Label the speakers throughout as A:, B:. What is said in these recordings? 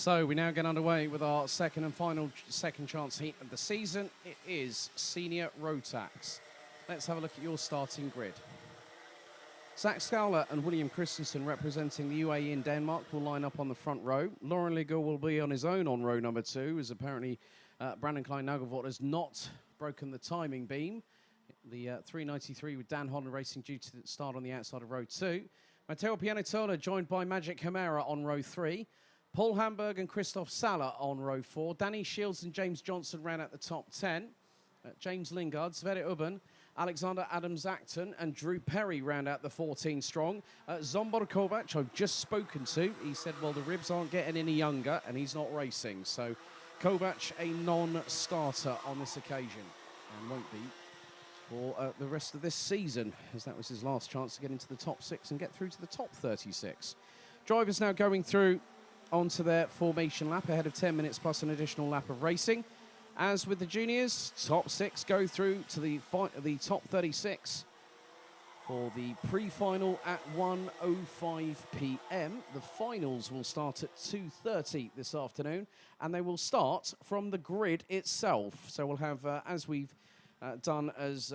A: So we now get underway with our second and final second chance heat of the season. It is Senior Rotax. Let's have a look at your starting grid. Zach Scowler and William Christensen representing the UAE in Denmark will line up on the front row. Lauren Legault will be on his own on row number 2, as apparently Brandon Klein-Nagelvoort has not broken the timing beam. The 393 with Dan Holland racing due to start on the outside of row 2. Matteo Pianetola joined by Magic Chimera on row 3. Paul Hamburg and Christoph Saller on row 4. Danny Shields and James Johnson ran at the top 10. James Lingard, Sverre Ubben, Alexander Adams-Acton and Drew Perry round out the 14 strong. Zsombor Kovac, I've just spoken to. He said, well, the ribs aren't getting any younger and he's not racing. So Kovac, a non-starter on this occasion and won't be for the rest of this season, as that was his last chance to get into the top 6 and get through to the top 36. Drivers now going through onto their formation lap ahead of 10 minutes plus an additional lap of racing. As with the juniors, top 6 go through to the top 36 for the pre-final at 1:05 p.m. The finals will start at 2:30 this afternoon, and they will start from the grid itself. So we'll have, as we've done as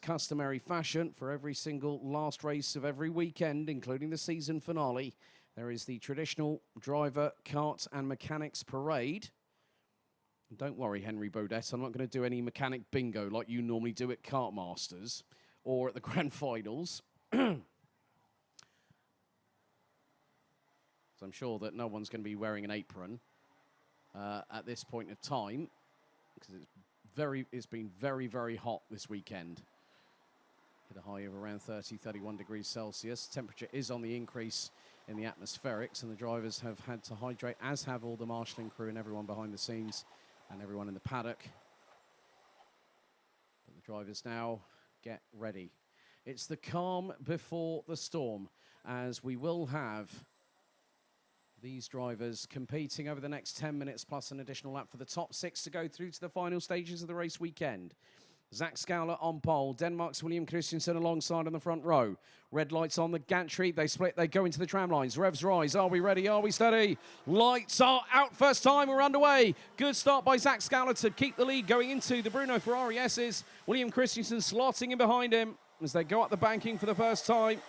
A: customary fashion for every single last race of every weekend, including the season finale, there is the traditional driver, kart and mechanics parade. Don't worry, Henry Baudet, I'm not going to do any mechanic bingo like you normally do at Kart Masters or at the Grand Finals. So I'm sure that no one's going to be wearing an apron at this point of time, because it's been very, very hot this weekend. Hit a high of around 30, 31 degrees Celsius. Temperature is on the increase in the atmospherics, and the drivers have had to hydrate, as have all the marshalling crew and everyone behind the scenes and everyone in the paddock. But the drivers now get ready. It's the calm before the storm, as we will have these drivers competing over the next 10 minutes plus an additional lap for the top 6 to go through to the final stages of the race weekend. Zach Scowler on pole, Denmark's William Christensen alongside on the front row. Red lights on the gantry, they split, they go into the tram lines. Revs rise, are we ready, are we steady? Lights are out, first time, we're underway. Good start by Zach Scowler to keep the lead going into the Bruno Ferrari S's. William Christensen slotting in behind him as they go up the banking for the first time.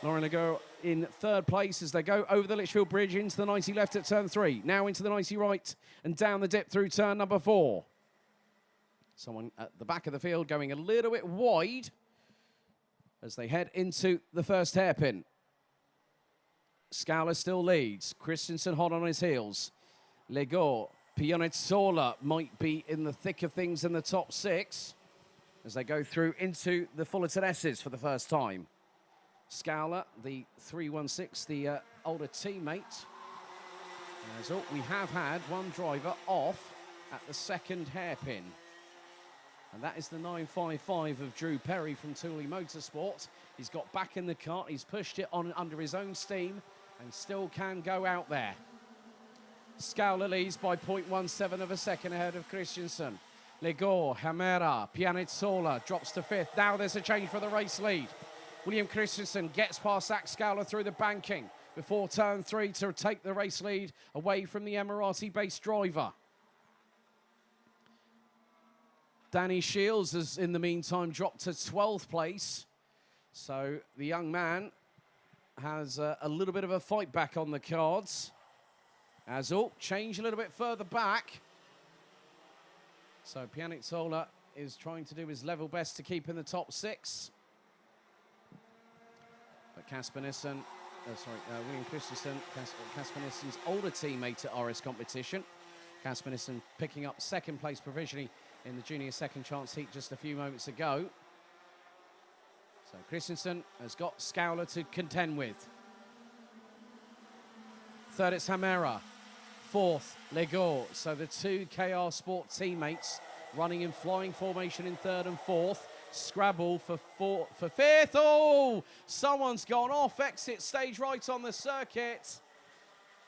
A: Lauren Legault in third place as they go over the Litchfield Bridge into the 90 left at turn 3. Now into the 90 right and down the dip through turn number 4. Someone at the back of the field going a little bit wide as they head into the first hairpin. Scowler still leads. Christensen hot on his heels. Legault, Pianetola might be in the thick of things in the top 6 as they go through into the Fullerton S's for the first time. Scowler, the 316, the older teammate. As we have had one driver off at the second hairpin. And that is the 955 of Drew Perry from Thule Motorsport. He's got back in the kart, he's pushed it on under his own steam and still can go out there. Scowler leads by 0.17 of a second ahead of Christensen. Legault, Chimera, Pianetola drops to 5th. Now there's a change for the race lead. William Christensen gets past Zach Scowler through the banking before turn 3 to take the race lead away from the Emirati-based driver. Danny Shields has, in the meantime, dropped to 12th place. So the young man has a little bit of a fight back on the cards. As change a little bit further back. So Pianetola is trying to do his level best to keep in the top 6. But William Christensen, Casper Nissen's older teammate at RS Competition. Casper Nissen picking up 2nd place provisionally in the junior second chance heat just a few moments ago. So Christensen has got Scowler to contend with. 3rd it's Chimera. 4th, Legault. So the 2 KR Sport teammates running in flying formation in 3rd and 4th. Scrabble for 5th. Oh, someone's gone off exit stage right on the circuit.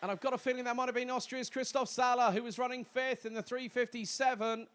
A: And I've got a feeling that might have been Austria's Christoph Saller, who was running 5th in the 357.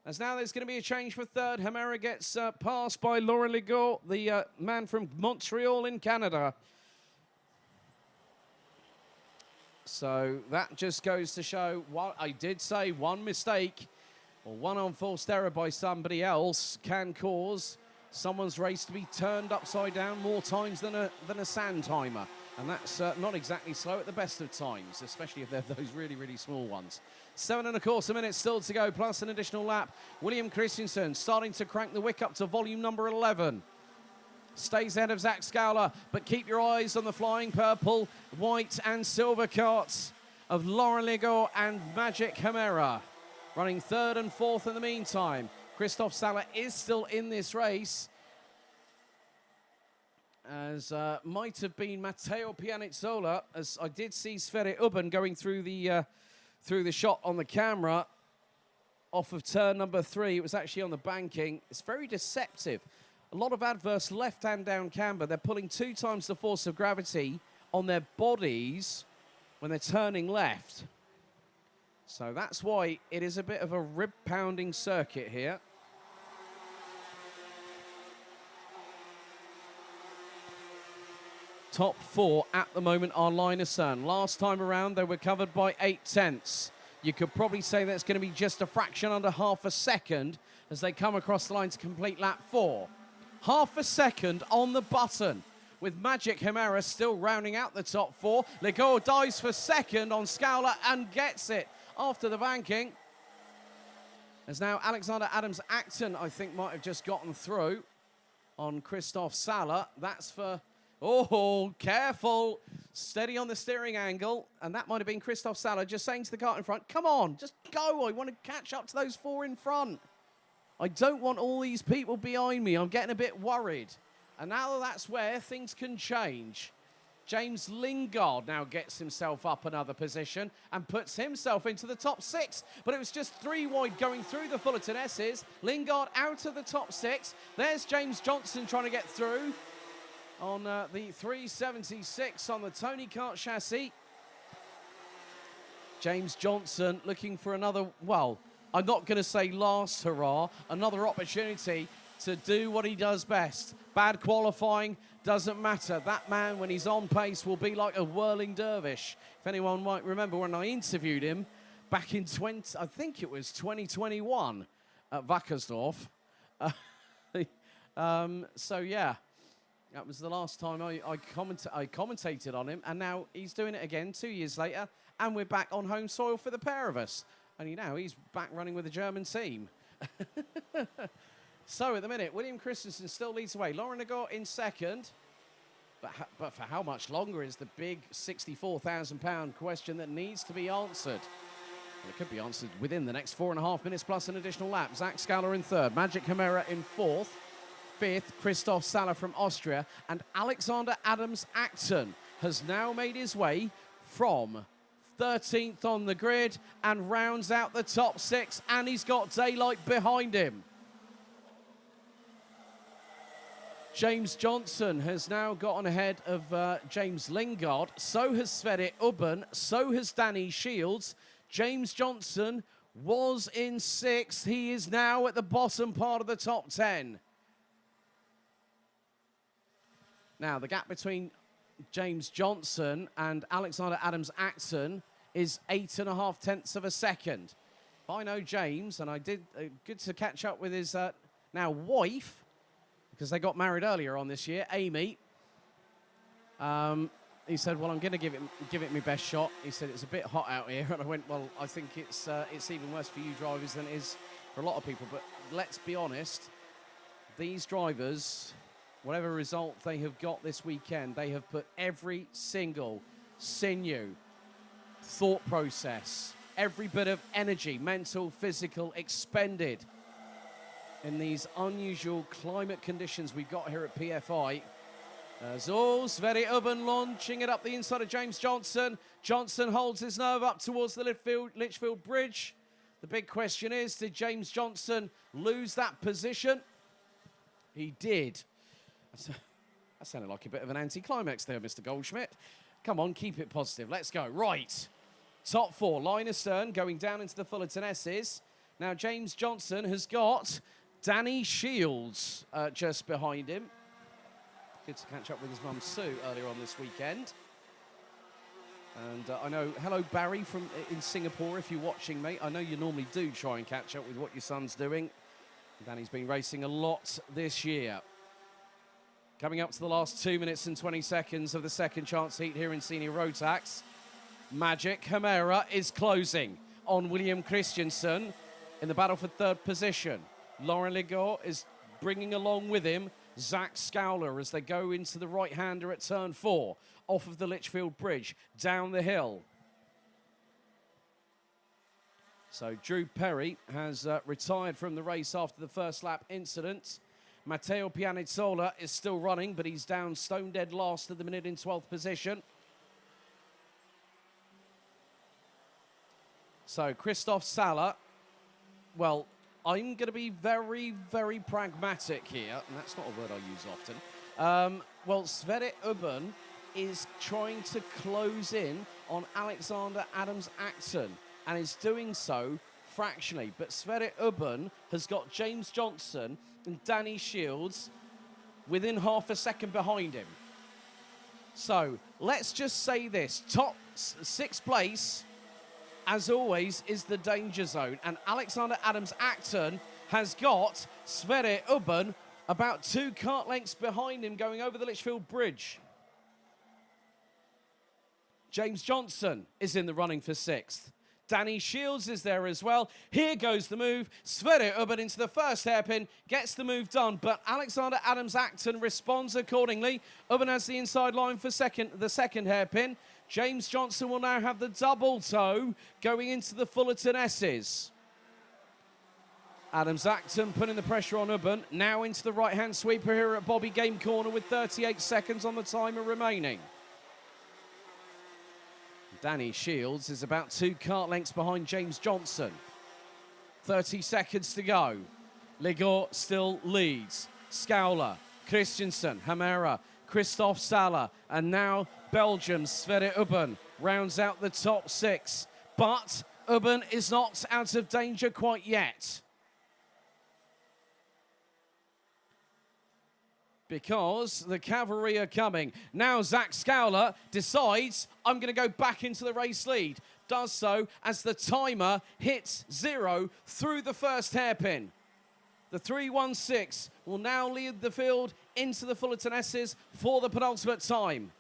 A: As now there's going to be a change for 3rd. Chimera gets passed by Laurent Legault, the man from Montreal in Canada. So that just goes to show what I did say, one mistake or one unforced error by somebody else can cause someone's race to be turned upside down more times than a sand timer. And that's not exactly slow at the best of times, especially if they're those really, really small ones. 7.25 minutes still to go, plus an additional lap. William Christensen starting to crank the wick up to volume number 11. Stays ahead of Zach Scowler, but keep your eyes on the flying purple, white and silver carts of Laurent Ligaud and Magic Chimera. Running third and fourth in the meantime. Christophe Saller is still in this race, as might have been Matteo Pianizzola, as I did see Sverre Ubben going through the shot on the camera off of turn number 3. It was actually on the banking. It's very deceptive. A lot of adverse left-hand down camber. They're pulling 2 times the force of gravity on their bodies when they're turning left. So that's why it is a bit of a rib-pounding circuit here. Top 4 at the moment are line astern. Last time around, they were covered by 0.8. You could probably say that's going to be just a fraction under half a second as they come across the line to complete lap 4. Half a second on the button, with Magic Chimera still rounding out the top 4. Ligaud dives for second on Scowler and gets it after the banking. As now Alexander Adams-Acton, I think, might have just gotten through on Christophe Saller. That's for, oh, careful. Steady on the steering angle. And that might have been Christophe Saller just saying to the cart in front, come on, just go. I want to catch up to those 4 in front. I don't want all these people behind me. I'm getting a bit worried. And now that's where things can change. James Lingard now gets himself up another position and puts himself into the top 6. But it was just 3 wide going through the Fullerton S's. Lingard out of the top 6. There's James Johnson trying to get through on the 376 on the Tony Kart chassis. James Johnson looking for another, well, I'm not going to say last hurrah, another opportunity to do what he does best. Bad qualifying, doesn't matter. That man, when he's on pace, will be like a whirling dervish. If anyone might remember when I interviewed him back in I think it was 2021 at Wackersdorf. So yeah, that was the last time I commentated on him, and now he's doing it again 2 years later, and we're back on home soil for the pair of us. Only now he's back running with the German team. So at the minute, William Christensen still leads the way. Laurent Ligaud in second. But for how much longer is the big £64,000 question that needs to be answered? Well, it could be answered within the next 4.5 minutes plus an additional lap. Zach Scowler in third. Magic Chimera in fourth. Fifth, Christophe Saller from Austria. And Alexander Adams-Acton has now made his way from 13th on the grid and rounds out the top 6, and he's got daylight behind him. James Johnson has now gotten ahead of James Lingard. So has Sverre Ubben. So has Danny Shields. James Johnson was in 6th. He is now at the bottom part of the top 10. Now, the gap between James Johnson and Alexander Adams-Acton is 8.5 of a second. If I know James, and I did good to catch up with his now wife, because they got married earlier on this year, Amy. He said, well, I'm going to give it my best shot. He said, it's a bit hot out here. And I went, well, I think it's even worse for you drivers than it is for a lot of people. But let's be honest, these drivers, whatever result they have got this weekend, they have put every single sinew, thought process, every bit of energy, mental, physical, expended in these unusual climate conditions we've got here at PFI. Sverre Ubben launching it up the inside of James Johnson. Johnson holds his nerve up towards the Litchfield Bridge. The big question is, did James Johnson lose that position? He did. That sounded like a bit of an anticlimax there, Mr. Goldschmidt. Come on, keep it positive. Let's go. Right. Top 4, line astern, going down into the Fullerton S's. Now, James Johnson has got Danny Shields just behind him. Good to catch up with his mum, Sue, earlier on this weekend. And I know, hello Barry from in Singapore, if you're watching, mate. I know you normally do try and catch up with what your son's doing. Danny's been racing a lot this year. Coming up to the last 2 minutes and 20 seconds of the second chance heat here in Senior Rotax. Magic Hamera is closing on William Christensen in the battle for third position. Laurent Ligor is bringing along with him Zach Scowler as they go into the right-hander at turn 4, off of the Litchfield Bridge, down the hill. So Drew Perry has retired from the race after the first lap incident. Matteo Pianizzola is still running, but he's down stone dead last at the minute in 12th position. So Christophe Sala, well, I'm going to be very, very pragmatic here, and that's not a word I use often. Well, Sverre Ubben is trying to close in on Alexander Adams-Acton, and is doing so fractionally. But Sverre Ubben has got James Johnson and Danny Shields within half a second behind him. So let's just say this, top 6th place, as always, is the danger zone. And Alexander Adams-Acton has got Sverre Ubben about 2 kart lengths behind him going over the Litchfield Bridge. James Johnson is in the running for 6th. Danny Shields is there as well. Here goes the move. Sverre Ubben into the first hairpin, gets the move done, but Alexander Adams-Acton responds accordingly. Ubben has the inside line for the second hairpin. James Johnson will now have the double toe going into the Fullerton S's. Adams-Acton putting the pressure on Ubben. Now into the right-hand sweeper here at Bobby Game Corner with 38 seconds on the timer remaining. Danny Shields is about 2 kart lengths behind James Johnson. 30 seconds to go. Ligor still leads. Scowler, Christensen, Hamera, Christophe Sala, and now Belgium's Sverre Ubben rounds out the top 6. But Ubben is not out of danger quite yet, because the cavalry are coming. Now Zach Scowler decides, I'm going to go back into the race lead. Does so as the timer hits 0 through the first hairpin. The 3:16 will now lead the field into the Fullerton S's for the penultimate time.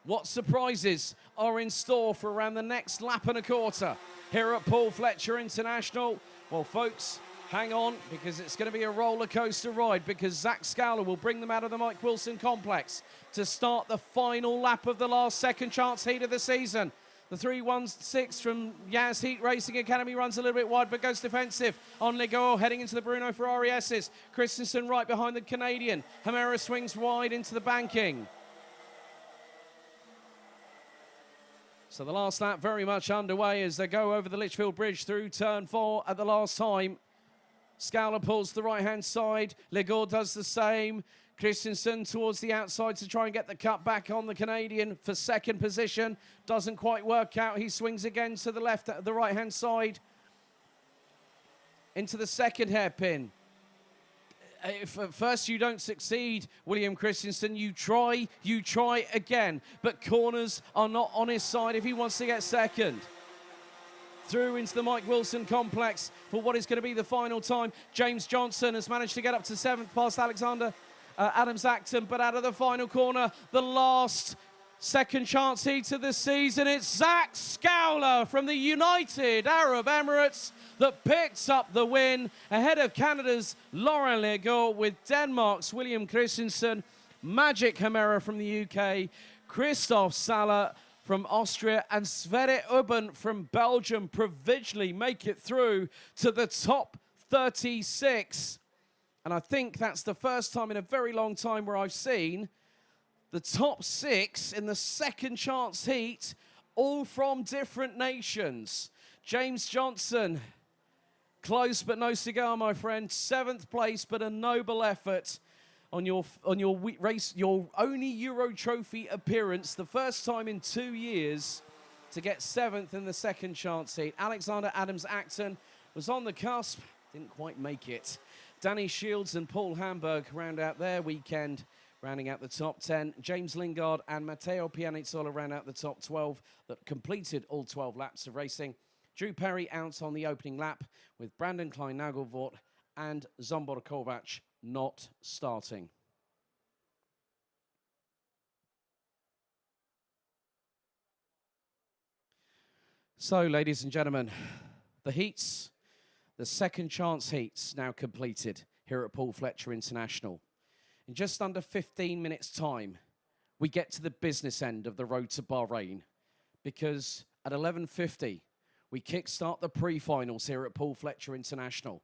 A: What surprises are in store for around the next lap and a quarter here at Paul Fletcher International? Well, folks, hang on, because it's going to be a roller coaster ride, because Zach Scowler will bring them out of the Mike Wilson complex to start the final lap of the last second chance heat of the season. The 3:16 from Yaz Heat Racing Academy runs a little bit wide, but goes defensive on Ligor, heading into the Bruno Ferrari S's. Christensen right behind the Canadian. Hamera swings wide into the banking. So the last lap very much underway as they go over the Litchfield Bridge through turn 4 at the last time. Scowler pulls to the right-hand side. Ligor does the same. Christensen towards the outside to try and get the cut back on the Canadian for second position. Doesn't quite work out. He swings again to the left, the right-hand side. Into the second hairpin. If at first you don't succeed, William Christensen, you try again. But corners are not on his side if he wants to get second. Through into the Mike Wilson complex for what is going to be the final time. James Johnson has managed to get up to 7th past Alexander Adams-Acton, but out of the final corner, the last second chance heat of the season, it's Zach Scowler from the United Arab Emirates that picks up the win ahead of Canada's Laurent Ligor, with Denmark's William Christensen, Magic Hamera from the UK, Christophe Sala from Austria, and Sverre Ubben from Belgium provisionally make it through to the top 36. And I think that's the first time in a very long time where I've seen the top 6 in the second chance heat, all from different nations. James Johnson, close but no cigar, my friend. 7th place, but a noble effort on your race, your only Euro Trophy appearance, the first time in 2 years to get 7th in the second chance heat. Alexander Adams-Acton was on the cusp, didn't quite make it. Danny Shields and Paul Hamburg round out their weekend Rounding out the top 10, James Lingard and Matteo Pianizzola round out the top 12 that completed all 12 laps of racing. Drew Perry out on the opening lap with Brandon Klein-Nagelvoort and Zsombor Kovac not starting. So, ladies and gentlemen, the heats, the second chance heats now completed here at Paul Fletcher International. In just under 15 minutes' time, we get to the business end of the road to Bahrain, because at 11:50, we kickstart the pre-finals here at Paul Fletcher International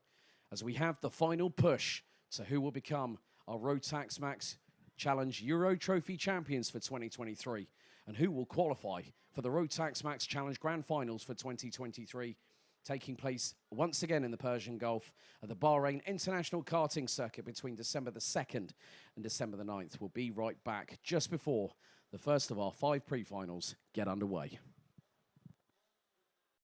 A: as we have the final push to who will become our Rotax Max Challenge Euro Trophy champions for 2023 and who will qualify for the Rotax Max Challenge Grand Finals for 2023, taking place once again in the Persian Gulf at the Bahrain International Karting Circuit between December the 2nd and December the 9th. We'll be right back just before the first of our 5 pre-finals get underway.